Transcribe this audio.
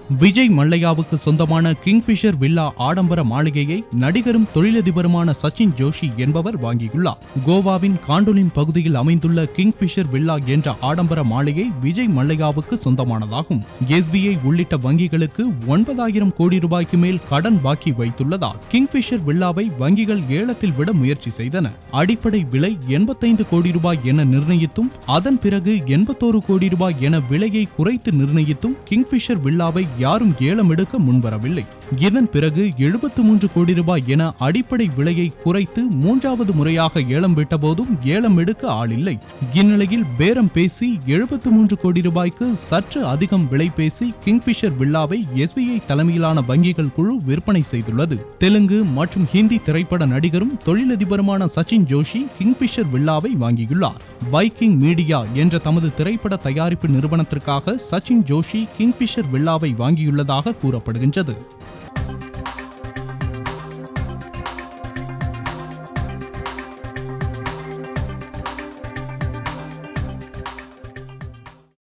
விஜய் மல்லையாவுக்கு சொந்தமான kingfisher villa ஆடம்பர மாளிகையை நடிகரும் தொழிலதிபருமான சச்சின் ஜோஷி என்பவர் வாங்கியுள்ளார். கோவாவின் காண்டோலிம் பகுதியில் அமைந்துள்ள கிங்ஃபிஷர் வில்லா என்ற ஆடம்பர மாளிகை விஜய் மல்லையாவுக்கு சொந்தமானதாகும். SBI உள்ளிட்ட வங்கிகளுக்கு 9,000 கோடி ரூபாய்க்கு மேல் கடன் பாக்கி வைத்துள்ளதால் கிங்ஃபிஷர் வில்லாவை வங்கிகள் ஏலத்தில் விட முயற்சி செய்தன. அடிப்படை விலை 85 கோடி ரூபாய் என நிர்ணயித்தும் அதன் பிறகு 81 கோடி ரூபாய் என விலையை குறைத்து நிர்ணயித்தும் கிங்ஃபிஷர் வில்லாவை யாரும் ஏலம் எடுக்க முன்வரவில்லை. இதன் பிறகு 73 கோடி ரூபாய் என அடிப்படை விலையை குறைத்து 3வது முறையாக ஏலம் விட்டபோதும் ஏலம் எடுக்க ஆளில்லை. இந்நிலையில் பேரம் பேசி 73 கோடி ரூபாய்க்கு சற்று அதிகம் விலை பேசி கிங்ஃபிஷர் வில்லாவை SBI தலைமையிலான வங்கிகள் குழு விற்பனை செய்துள்ளது. தெலுங்கு மற்றும் ஹிந்தி திரைப்பட நடிகரும் தொழிலதிபருமான சச்சின் ஜோஷி கிங்ஃபிஷர் வில்லாவை வாங்கியுள்ளார். வைக்கிங் மீடியா என்ற தமது திரைப்பட தயாரிப்பு நிறுவனத்திற்காக சச்சின் ஜோஷி கிங்ஃபிஷர் வில்லாவை வாங்கியுள்ளதாக கூறப்படுகின்றது.